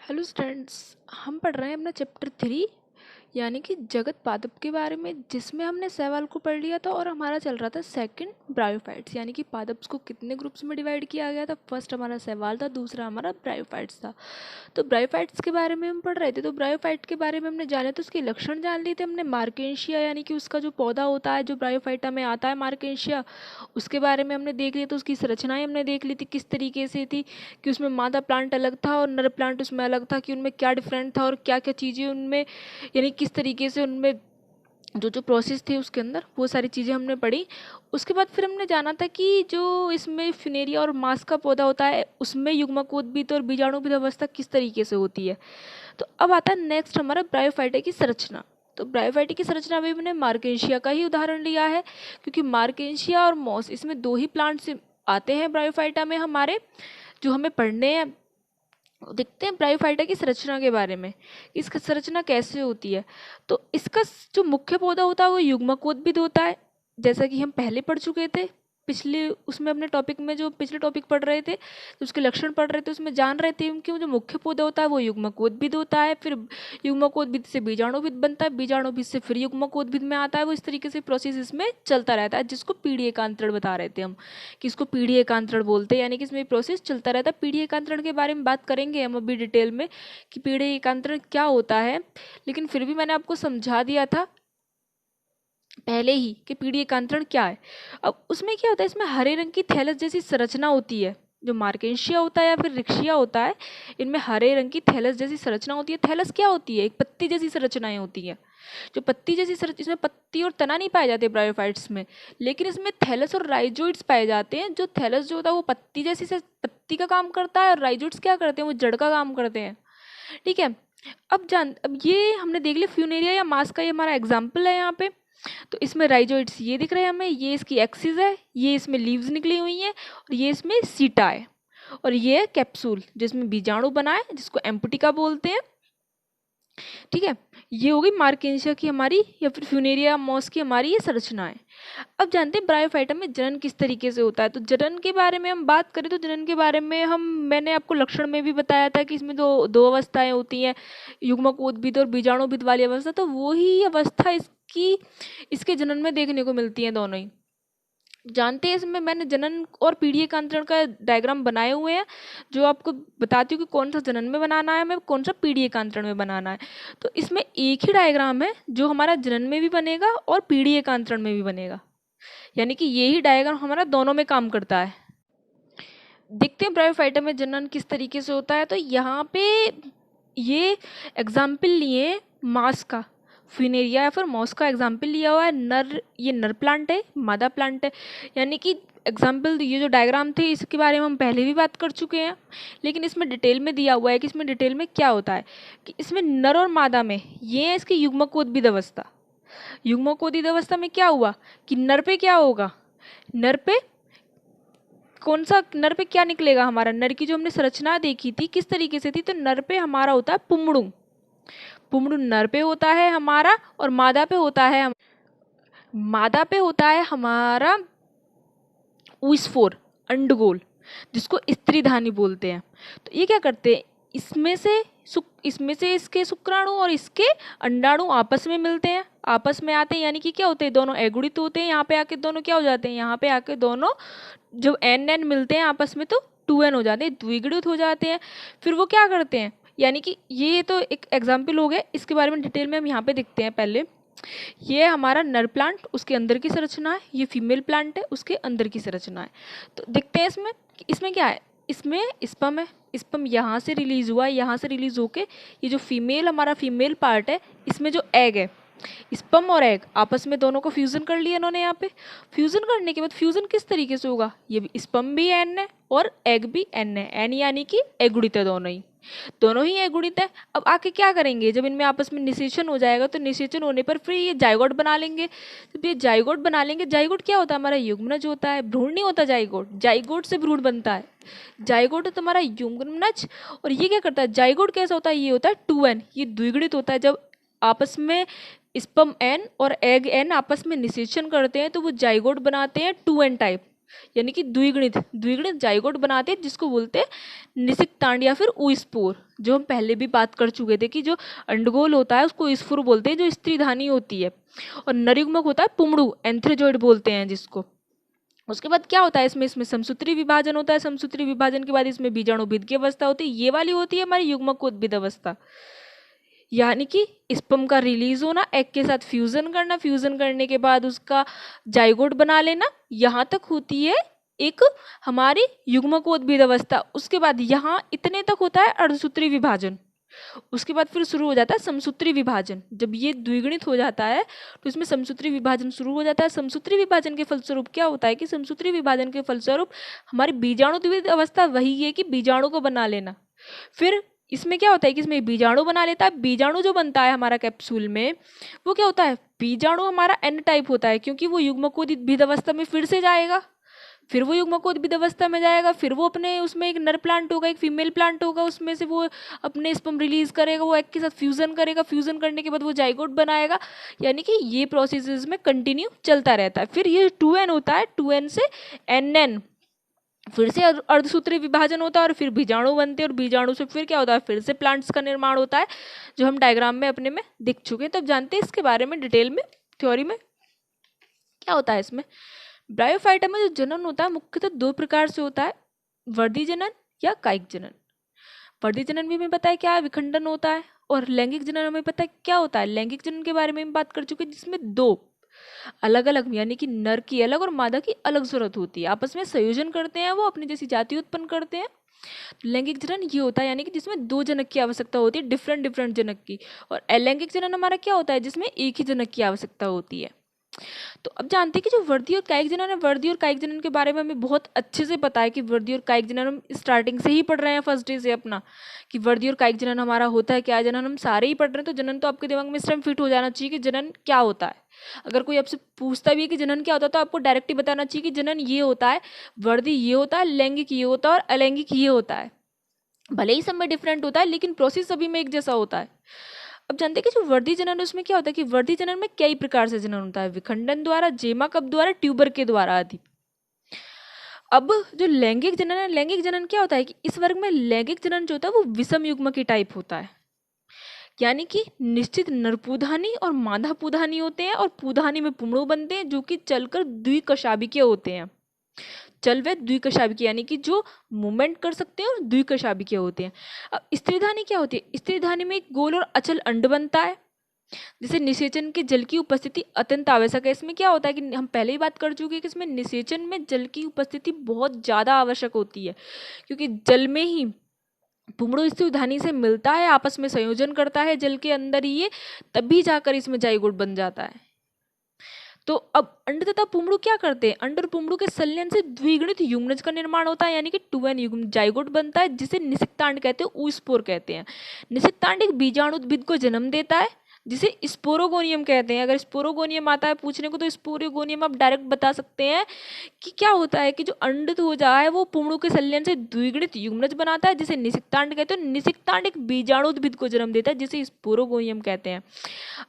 Hello students, हम पढ़ रहे हैं अपना चैप्टर 3 यानी कि जगत पादप के बारे में, जिसमें हमने सवाल को पढ़ लिया था और हमारा चल रहा था सेकंड ब्रायोफाइट्स यानी कि पादप्स को कितने ग्रुप्स में डिवाइड किया गया था। फर्स्ट हमारा सवाल था, दूसरा हमारा ब्रायोफाइट्स था। तो ब्रायोफाइट्स के बारे में हम पढ़ रहे थे। तो ब्रायोफाइट के बारे में हमने जाने तो उसके लक्षण जान लिए थे हमने। मार्केंशिया यानी कि उसका जो पौधा होता है, जो ब्रायोफाइटा में आता है मार्केंशिया, उसके बारे में हमने देख लिया। तो उसकी संरचनाएं हमने देख ली थी किस तरीके से थी, कि उसमें मादा प्लांट अलग था और नर प्लांट उसमें अलग था, कि उनमें क्या डिफरेंट था और क्या क्या चीज़ें उनमें, यानी किस तरीके से उनमें जो जो प्रोसेस थे उसके अंदर, वो सारी चीज़ें हमने पढ़ी। उसके बाद फिर हमने जाना था कि जो इसमें फ्यूनेरिया और मांस का पौधा होता है, उसमें युग्मकोद्भिद और बीजाणुभिद अवस्था किस तरीके से होती है। तो अब आता है नेक्स्ट हमारा ब्रायोफाइटा की संरचना। तो ब्रायोफाइटा की संरचना में मैंने मार्केंशिया का ही उदाहरण लिया है, क्योंकि मार्केंशिया और मॉस, इसमें दो ही प्लांट्स आते हैं ब्रायोफाइटा में हमारे, जो हमें पढ़ने हैं। देखते हैं ब्रायोफाइटा की संरचना के बारे में, इसकी संरचना कैसे होती है। तो इसका जो मुख्य पौधा होता है वो युग्मकोद्भिद होता है, जैसा कि हम पहले पढ़ चुके थे पिछले उसमें अपने टॉपिक में। जो पिछले टॉपिक पढ़ रहे थे, तो उसके लक्षण पढ़ रहे थे, उसमें जान रहे थे कि जो मुख्य पौधा होता है वो युग्मकोद्भिद होता है। फिर युग्मकोद्भिद से बीजाणुभिद बनता है, बीजाणुभिद से फिर युग्मकोद्भिद में आता है। वो इस तरीके से प्रोसेस इसमें चलता रहता है, जिसको पीढ़ी एकांतरण बता रहे थे हम, कि इसको पीढ़ी एकांतरण बोलते हैं। यानी कि इसमें प्रोसेस चलता रहता है। पीढ़ी एकांतरण के बारे में बात करेंगे हम अभी डिटेल में, कि पीढ़ी एकांतरण क्या होता है। लेकिन फिर भी मैंने आपको समझा दिया था पहले ही कि पीढ़ी एकांतरण क्या है। अब उसमें क्या होता है, इसमें हरे रंग की थैलस जैसी संरचना होती है। जो मार्केंशिया होता है या फिर रिक्शिया होता है, इनमें हरे रंग की थैलस जैसी संरचना होती है। थैलस क्या होती है? एक पत्ती जैसी संरचनाएं होती हैं। जो पत्ती जैसी इसमें पत्ती और तना नहीं पाए जाते ब्रायोफाइट्स में, लेकिन इसमें थैलस और राइजोइड्स पाए जाते हैं। जो थैलस जो होता है वो पत्ती जैसी से पत्ती का काम करता है, और राइजोइड्स क्या करते हैं? वो जड़ का काम करते हैं। ठीक है। अब ये हमने देख लिया फ्यूनेरिया या मास का, ये हमारा एग्जाम्पल है यहाँ पे। तो इसमें राइजोइड्स ये दिख रहे हैं हमें, ये इसकी एक्सिस है, ये इसमें लीव्स निकली हुई हैं, और ये इसमें सीटा है, और ये है कैप्सूल जिसमें बीजाणु बना है, जिसको एम्पटिका बोलते हैं। ठीक है। ये होगी मार्केंशिया की हमारी या फिर फ्यूनेरिया मॉस की हमारी ये संरचना है। अब जानते हैं ब्रायोफाइटा में जनन किस तरीके से होता है। तो जनन के बारे में हम बात करें तो जनन के बारे में मैंने आपको लक्षण में भी बताया था कि इसमें दो दो अवस्थाएं होती हैं, युग्मकोद्भिद और बीजाणुभिद वाली अवस्था। तो वो ही अवस्था इसके जनन में देखने को मिलती है, दोनों ही। जानते हैं इसमें मैंने जनन और पीढ़ी एकांतरण का डायग्राम बनाए हुए हैं, जो आपको बताती हूँ कि कौन सा जनन में बनाना है हमें, कौन सा पीढ़ी एकांतरण में बनाना है। तो इसमें एक ही डायग्राम है जो हमारा जनन में भी बनेगा और पीढ़ी एकांतरण में भी बनेगा, यानी कि यही डायग्राम हमारा दोनों में काम करता है। देखते हैं ब्रायोफाइटा में जनन किस तरीके से होता है। तो यहाँ पे ये एग्जाम्पल लिए मास का, फ्यूनेरिया या फिर मॉस का एग्जाम्पल लिया हुआ है। ये नर प्लांट है, मादा प्लांट है। यानी कि एग्जाम्पल, ये जो डायग्राम थे इसके बारे में हम पहले भी बात कर चुके हैं, लेकिन इसमें डिटेल में दिया हुआ है कि इसमें डिटेल में क्या होता है, कि इसमें नर और मादा में ये है इसकी युग्मकोद्भिद अवस्था। युग्मकोद्भिद अवस्था में क्या हुआ कि नर पे क्या होगा, नर पे कौन सा, नर पे क्या निकलेगा हमारा, नर की जो हमने संरचना देखी थी किस तरीके से थी। तो नर पे हमारा होता है पुमड़ू, पुमड़ू नर पे होता है हमारा, और मादा पे होता है हमारा ऊसफोर, अंडगोल, जिसको स्त्रीधानी बोलते हैं। तो ये क्या करते हैं, इसमें से इसके शुक्राणु और इसके अंडाणु आपस में मिलते हैं, आपस में आते हैं। यानी कि क्या होते हैं, दोनों एगुड़ित होते हैं। यहाँ पे आके दोनों क्या हो जाते हैं, यहाँ पे आके दोनों जब एन मिलते हैं आपस में तो 2n हो जाते हैं, द्विगुणित हो जाते हैं। फिर वो क्या करते हैं, यानी कि ये तो एक एग्जाम्पल हो गया, इसके बारे में डिटेल में हम यहाँ पे देखते हैं। पहले ये हमारा नर प्लांट, उसके अंदर की संरचना है, ये फीमेल प्लांट है, उसके अंदर की संरचना है। तो देखते हैं इसमें क्या है, इसमें स्पर्म है, स्पर्म यहाँ से रिलीज हुआ है, यहाँ से रिलीज होके ये जो हमारा फीमेल पार्ट है, इसमें जो एग है, स्पर्म और एग आपस में दोनों को फ्यूजन कर लिया इन्होंने। यहाँ पे फ्यूजन करने के बाद फ्यूजन किस तरीके से होगा, ये भी स्पर्म भी एन है और एग भी एन है, एन यानी कि एगुणित है, दोनों ही एगुणित है। अब आके क्या करेंगे, जब इनमें आपस में निषेचन हो जाएगा तो निषेचन होने पर फिर ये जाइगोट बना लेंगे। जब ये जाइगोट बना लेंगे, जाइगोट क्या होता है, हमारा युग्मनज होता है, भ्रूण नहीं होता जाइगोट, जाइगोट से भ्रूण बनता है। जाइगोट है तुम्हारा युग्मनज, और ये क्या करता है, जाइगोट कैसा होता है, ये होता है 2n, ये द्विगुणित होता है। जब आपस में स्पर्म एन और एग एन आपस में निषेचन करते हैं तो वो जाइगोट बनाते हैं 2n टाइप, यानी कि द्विगुणित द्विगुणित जाइगोट बनाते हैं, जिसको बोलते हैं निषिक्तांड या फिर ऊस्पोर, जो हम पहले भी बात कर चुके थे कि जो अंडगोल होता है उसको ईस्फुर बोलते हैं, जो स्त्रीधानी होती है, और नरयुग्मक होता है पुमड़ू, एंथ्रोजोइड बोलते हैं जिसको। उसके बाद क्या होता है इसमें इसमें समसूत्री विभाजन होता है। समसूत्री विभाजन के बाद इसमें बीजाणुभिद की अवस्था होती है, ये वाली होती है हमारी युग्मकोद्भिद अवस्था, यानी कि स्पर्म का रिलीज होना, एग के साथ फ्यूजन करना, फ्यूजन करने के बाद उसका जाइगोट बना लेना, यहाँ तक होती है एक हमारी युग्मकोद्भिद अवस्था। उसके बाद यहाँ इतने तक होता है अर्धसूत्री विभाजन। उसके बाद फिर शुरू हो जाता है समसूत्री विभाजन। जब ये द्विगुणित हो जाता है तो इसमें समसूत्री विभाजन शुरू हो जाता है। समसूत्री विभाजन के फलस्वरूप क्या होता है कि समसूत्री विभाजन के फलस्वरूप हमारी बीजाणुद्विध अवस्था वही है कि बीजाणु को बना लेना। फिर इसमें क्या होता है कि इसमें बीजाणु बना लेता है। बीजाणु जो बनता है हमारा कैप्सूल में, वो क्या होता है, बीजाणु हमारा एन टाइप होता है, क्योंकि वो युग्मकोद्भिद अवस्था में फिर से जाएगा, फिर वो युग्मकोद्भिद अवस्था में जाएगा, फिर वो अपने उसमें एक नर प्लांट होगा, एक फीमेल प्लांट होगा, उसमें से वो अपने स्पर्म रिलीज करेगा, वो एग के साथ फ्यूजन करेगा, फ्यूजन करने के बाद वो जाइगोट बनाएगा, यानी कि ये प्रोसेस में कंटिन्यू चलता रहता है। फिर ये 2n होता है, 2n से nn, फिर से अर्धसूत्री विभाजन होता है और फिर बीजाणु बनते हैं, और बीजाणु से फिर क्या होता है, फिर से प्लांट्स का निर्माण होता है, जो हम डायग्राम में अपने में दिख चुके हैं। तब जानते हैं इसके बारे में डिटेल में, थ्योरी में क्या होता है। इसमें ब्रायोफाइटा में जो जनन होता है मुख्यतः दो प्रकार से होता है, वर्धी जनन या कायिक जनन। वर्धी जनन भी हमें पता है क्या है, विखंडन होता है, और लैंगिक जनन हमें पता है क्या होता है। लैंगिक जनन के बारे में हम बात कर चुके हैं, जिसमें दो अलग अलग यानी कि नर की अलग और मादा की अलग जरूरत होती है, आपस में संयोजन करते हैं, वो अपनी जैसी जाति उत्पन्न करते हैं। लैंगिक जनन ये होता है यानी कि जिसमें दो जनक की आवश्यकता होती है, डिफरेंट डिफरेंट जनक की। और अलैंगिक जनन हमारा क्या होता है, जिसमें एक ही जनक की आवश्यकता होती है। तो अब जानते हैं कि जो वर्धी और कायिक जनन है, वर्धी और कायिक जनन के बारे में हमें बहुत अच्छे से पता है कि वर्धी और कायिक जनन हम स्टार्टिंग से ही पढ़ रहे हैं, फर्स्ट डे से अपना, कि वर्धी और कायिक जनन हमारा होता है क्या, जनन हम सारे ही पढ़ रहे हैं। तो जनन तो आपके दिमाग में इस टाइम फिट हो जाना चाहिए कि जनन क्या होता है। अगर कोई आपसे पूछता भी है कि जनन क्या होता है, तो आपको डायरेक्ट ही बताना चाहिए कि जनन ये होता है, वर्धी ये होता है, लैंगिक ये होता है और अलैंगिक ये होता है। भले ही सब में डिफरेंट होता है, लेकिन प्रोसेस सभी में एक जैसा होता है। अब जानते हैं कि जो वर्धी जनन है उसमें क्या होता है कि वर्धी जनन में कई प्रकार से जनन होता है, विखंडन द्वारा, जेमा कप द्वारा, ट्यूबर के द्वारा आदि। अब जो लैंगिक जनन है, लैंगिक जनन क्या होता है कि इस वर्ग में लैंगिक जनन जो होता है वो विषम युग्म की टाइप होता है, यानी कि निश्चित नरपूधानी और मादा पूधानी होते हैं, और पूधानी में पुमड़ू बनते हैं जो कि चलकर द्विकशाभिकीय होते हैं। चल व द्विकशाभिकीय यानी कि जो मूवमेंट कर सकते हैं और द्विकशाभिकीय होते हैं। अब स्त्रीधानी क्या होती है, स्त्रीधानी में एक गोल और अचल अंड बनता है, जिसे निषेचन के जल की उपस्थिति अत्यंत आवश्यक है। इसमें क्या होता है कि हम पहले ही बात कर चुके हैं कि इसमें निषेचन में जल की उपस्थिति बहुत ज़्यादा आवश्यक होती है, क्योंकि जल में ही पुमड़ू स्त्रीधानी से मिलता है, आपस में संयोजन करता है जल के अंदर ही ये, तभी जाकर इसमें जाइगोट बन जाता है। तो अब अंड तथा पुमड़ू क्या करते हैं, अंड और पुमड़ू के संलयन से द्विगुणित युग्मनज का निर्माण होता है, यानी कि 2n युग्म जाइगोट बनता है, जिसे निषिक्तांड कहते हैं, ऊस्पोर कहते हैं। निषिक्तांड एक बीजाणुद्भिद को जन्म देता है, जिसे स्पोरोगोनियम कहते हैं। अगर स्पोरोगोनियम आता है पूछने को, तो स्पोरोगोनियम आप डायरेक्ट बता सकते हैं कि क्या होता है कि जो अंड हो जाए वो पुमड़ू के संलयन से द्विगुणित युग्मनज बनाता है, जिसे निषिक्तांड कहते हैं। निषिक्तांड एक बीजाणुद्भिद को जन्म देता है, जिसे स्पोरोगोनियम कहते हैं।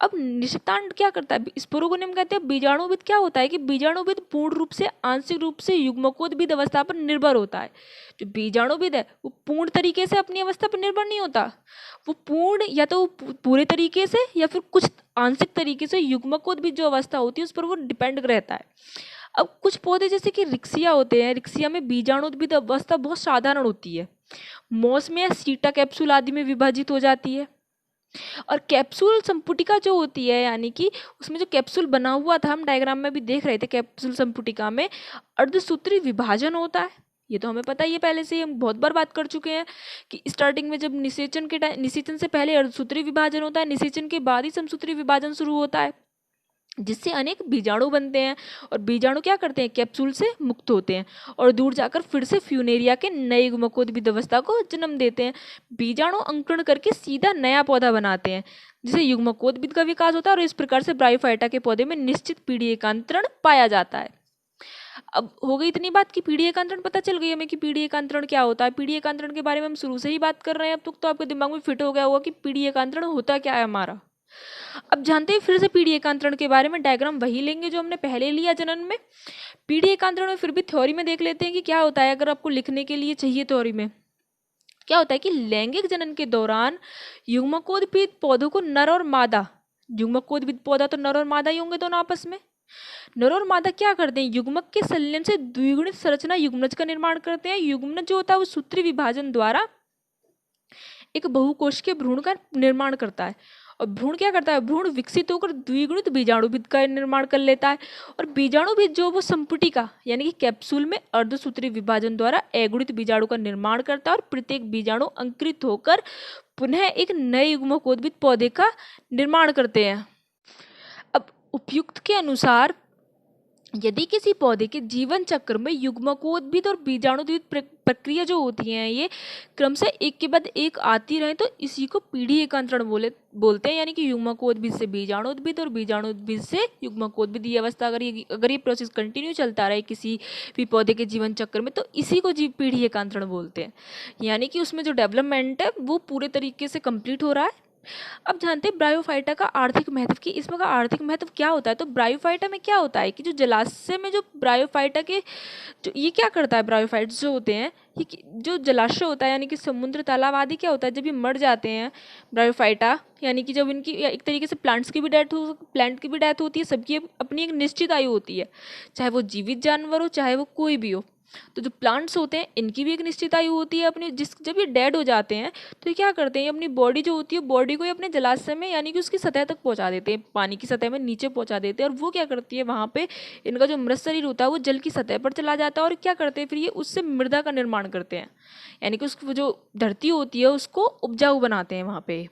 अब निषिक्तांड क्या करता है, स्पोरोगोनियम कहते हैं। बीजाणुभिद क्या होता है कि बीजाणुभिद पूर्ण रूप से आंशिक रूप से युग्मकोद्भिद अवस्था पर निर्भर होता है। जो बीजाणुभिद है वो पूर्ण तरीके से अपनी अवस्था पर निर्भर नहीं होता, वो पूर्ण या तो पूरे तरीके से या फिर कुछ आंशिक तरीके से युग्मकोद्भिद जो अवस्था होती है उस पर वो डिपेंड रहता है। अब कुछ पौधे जैसे कि रिक्सिया होते हैं, रिक्सिया में बीजाणुद्भिद अवस्था बहुत साधारण होती है, मॉस में या सीटा कैप्सूल आदि में विभाजित हो जाती है। और कैप्सूल संपुटिका जो होती है, यानी कि उसमें जो कैप्सूल बना हुआ था, हम डायग्राम में भी देख रहे थे, कैप्सूल संपुटिका में अर्धसूत्री विभाजन होता है। ये तो हमें पता ही है, पहले से हम बहुत बार बात कर चुके हैं कि स्टार्टिंग में जब निषेचन से पहले अर्धसूत्री विभाजन होता है, निषेचन के बाद ही समसूत्री विभाजन शुरू होता है, जिससे अनेक बीजाणु बनते हैं। और बीजाणु क्या करते हैं, कैप्सूल से मुक्त होते हैं और दूर जाकर फिर से फ्यूनेरिया के नए युग्मकोद्भिद अवस्था को जन्म देते हैं। बीजाणु अंकुरण करके सीधा नया पौधा बनाते हैं, जिसे युग्मकोद्भिद का विकास होता है, और इस प्रकार से ब्रायोफाइटा के पौधे में निश्चित पीढ़ी एकांतरण पाया जाता है। अब हो गई इतनी बात कि पीढ़ी एकांतरण पता चल गई हमें कि पीढ़ी एकांतरण क्या होता है। पीढ़ी एकांतरण के बारे में हम शुरू से ही बात कर रहे हैं, अब तक तो आपके दिमाग में फिट हो गया होगा कि पीढ़ी एकांतरण होता क्या है हमारा। अब जानते हैं फिर से पीढ़ी एकांतरण के बारे में। डायग्राम वही लेंगे जो हमने पहले लिया जनन में। पीढ़ी एकांतरण में फिर भी थ्योरी में देख लेते हैं कि क्या होता है। अगर आपको लिखने के लिए चाहिए थ्योरी में, क्या होता है कि लैंगिक जनन के दौरान युग्मकोद्भिद पौधों को नर और मादा, युग्मकोद्भिद पौधा तो नर और मादा ही होंगे दोनों आपस में। नर और मादा क्या करते हैं, युग्मक के संलयन से द्विगुणित संरचना युग्मनज का निर्माण करते हैं। युग्मनज जो होता है वो सूत्री विभाजन द्वारा एक बहुकोशिकीय भ्रूण का निर्माण करता है। और भ्रूण क्या करता है, भ्रूण विकसित होकर द्विगुणित बीजाणुभिद का निर्माण कर लेता है। और बीजाणुभिद जो वो संपुटिका यानी कि कैप्सूल में अर्धसूत्री विभाजन द्वारा अगुणित बीजाणु का निर्माण करता है। और प्रत्येक बीजाणु अंकुरित होकर पुनः एक नए युग्मकोद्भिद पौधे का निर्माण करते हैं। अब उपयुक्त के अनुसार यदि किसी पौधे के जीवन चक्र में युग्मकोद्भिद और बीजाणुद्भिद प्रक्रिया जो होती है ये क्रम से एक के बाद एक आती रहे तो इसी को पीढ़ी एकांतरण बोलते हैं। यानी कि युग्मकोद्भिद से बीजाणुद्भिद और बीजाणुद्भिद से युग्मकोद्भिद ये अवस्था अगर ये प्रोसेस कंटिन्यू चलता रहे किसी भी पौधे के जीवन चक्र में तो इसी को पीढ़ी एकांतरण बोलते हैं। यानी कि उसमें जो डेवलपमेंट है वो पूरे तरीके से कंप्लीट हो रहा है। अब जानते हैं ब्रायोफाइटा का आर्थिक महत्व की, इसमें का आर्थिक महत्व क्या होता है। तो ब्रायोफाइटा में क्या होता है कि जो जलाशय में जो ब्रायोफाइटा के जो ये क्या करता है, ब्रायोफाइट्स जो होते हैं ये जो जलाशय होता है यानी कि समुद्र तालाब आदि क्या होता है, जब ये मर जाते हैं ब्रायोफाइटा यानी कि जब इनकी एक तरीके से प्लांट की भी डेथ होती है। सबकी अपनी एक निश्चित आयु होती है, चाहे वो जीवित जानवर हो चाहे वो कोई भी हो। तो जो प्लांट्स होते हैं इनकी भी एक निश्चित आयु होती है अपनी, जब ये डेड हो जाते हैं तो ये क्या करते हैं, अपनी बॉडी जो होती है बॉडी को अपने जलाशय में यानी कि उसकी सतह तक पहुंचा देते हैं, पानी की सतह में नीचे पहुंचा देते हैं। और वो क्या करती है वहाँ पे इनका जो मृत शरीर होता है वो जल की सतह पर चला जाता है। और क्या करते हैं फिर ये उससे मृदा का निर्माण करते हैं, यानी कि उसकी जो धरती होती है उसको उपजाऊ बनाते हैं वहाँ पे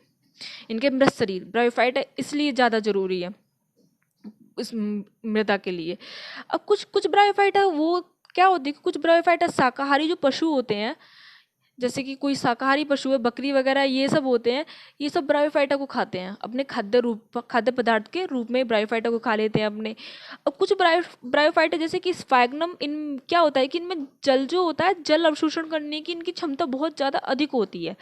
इनके मृत शरीर। ब्रायोफाइटा इसलिए ज़्यादा जरूरी है इस मृदा के लिए। अब कुछ ब्रायोफाइटा वो क्या होती है कि कुछ ब्रायोफाइटा शाकाहारी जो पशु होते हैं, जैसे कि कोई शाकाहारी पशु है बकरी वगैरह ये सब होते हैं, ये सब ब्रायोफाइटा को खाते हैं अपने खाद्य पदार्थ के रूप में ब्रायोफाइटा को खा लेते हैं अपने। अब कुछ ब्रायोफाइटा जैसे कि स्फैग्नम, इन क्या होता है कि इनमें जल जो होता है जल अवशोषण करने की इनकी क्षमता बहुत ज़्यादा अधिक होती है।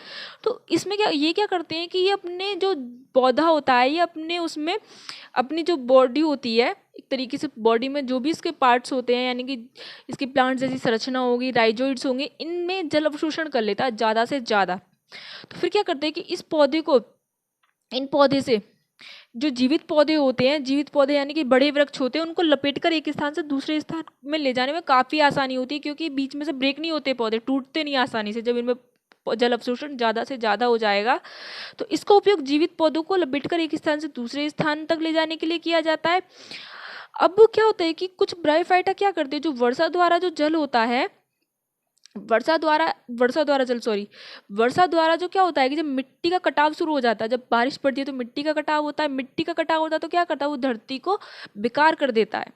तो इसमें क्या करते हैं कि ये अपने जो पौधा होता है ये अपने उसमें अपनी जो बॉडी होती है एक तरीके से बॉडी में जो भी इसके पार्ट्स होते हैं यानी कि इसकी प्लांट जैसी संरचना होगी, राइजोइड्स होंगे, इनमें जल अवशोषण कर लेता है ज़्यादा से ज़्यादा। तो फिर क्या करते हैं कि इस पौधे को, इन पौधे से जो जीवित पौधे होते हैं, जीवित पौधे यानी कि बड़े वृक्ष होते हैं, उनको लपेटकर एक स्थान से दूसरे स्थान में ले जाने में काफ़ी आसानी होती है क्योंकि बीच में से ब्रेक नहीं होते, पौधे टूटते नहीं आसानी से जब इनमें जल अवशोषण ज़्यादा से ज़्यादा हो जाएगा। तो इसका उपयोग जीवित पौधों को लपेटकर एक स्थान से दूसरे स्थान तक ले जाने के लिए किया जाता है। अब क्या होता है कि कुछ ब्रायोफाइटा क्या करते हैं, जो वर्षा द्वारा जो जल होता है, वर्षा द्वारा जो क्या होता है कि जब मिट्टी का कटाव शुरू हो जाता है, जब बारिश पड़ती है तो मिट्टी का कटाव होता है, मिट्टी का कटाव होता है तो क्या करता है वो धरती को बेकार कर देता है,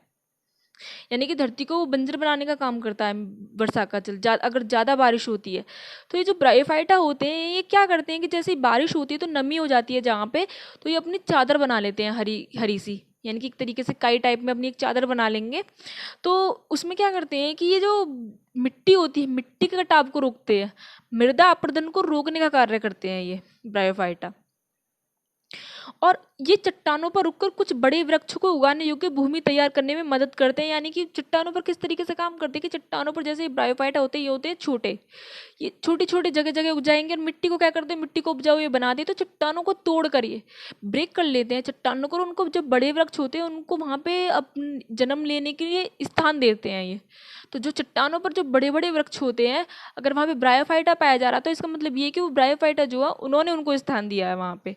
यानी कि धरती को वो बंजर बनाने का काम करता है वर्षा का जल। अगर ज़्यादा बारिश होती है तो ये जो ब्रायोफाइटा होते हैं ये क्या करते हैं कि जैसे ही बारिश होती है तो नमी हो जाती है जहाँ पे, तो ये अपनी चादर बना लेते हैं हरी हरी सी, यानी कि एक तरीके से काई टाइप में अपनी एक चादर बना लेंगे। तो उसमें क्या करते हैं कि ये जो मिट्टी होती है मिट्टी के कटाव को रोकते हैं, मृदा अपरदन को रोकने का कार्य करते हैं ये ब्रायोफाइटा। और ये चट्टानों पर रुककर कुछ बड़े वृक्ष को उगाने योग्य भूमि तैयार करने में मदद करते हैं। यानी कि चट्टानों पर किस तरीके से काम करते हैं कि चट्टानों पर जैसे ब्रायोफाइटा होते हैं ये होते हैं छोटे, ये छोटी छोटी जगह जगह उगाएंगे और मिट्टी को क्या करते हैं, मिट्टी को उपजाऊ ये बना देते तो चट्टानों को तोड़ कर ये ब्रेक कर लेते हैं चट्टानों को, उनको जब बड़े वृक्ष होते हैं उनको वहाँ पे जन्म लेने के लिए स्थान देते हैं ये। तो जो चट्टानों पर जो बड़े बड़े वृक्ष होते हैं अगर वहाँ पे ब्रायोफाइटा पाया जा रहा तो इसका मतलब ये कि वो ब्रायोफाइटा जो है उन्होंने उनको स्थान दिया है वहाँ पे।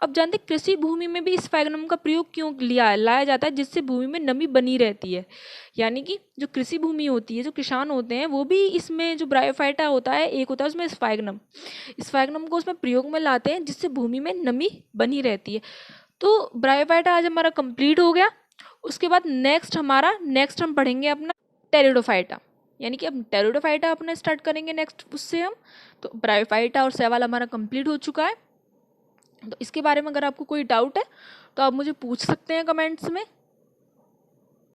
अब जानते कृषि भूमि में भी स्फैग्नम का प्रयोग क्यों लाया जाता है, जिससे भूमि में नमी बनी रहती है। यानी कि जो कृषि भूमि होती है, जो किसान होते हैं वो भी इसमें जो ब्रायोफाइटा होता है एक होता है उसमें स्फैग्नम को उसमें प्रयोग में लाते हैं जिससे भूमि में नमी बनी रहती है। तो ब्रायोफाइटा आज हमारा कंप्लीट हो गया। उसके बाद नेक्स्ट हम पढ़ेंगे अपना टेरिडोफाइटा, यानी कि अब टेरिडोफाइटा अपना स्टार्ट करेंगे नेक्स्ट उससे हम। तो ब्रायोफाइटा और सवाल हमारा कंप्लीट हो चुका है। तो इसके बारे में अगर आपको कोई डाउट है तो आप मुझे पूछ सकते हैं कमेंट्स में।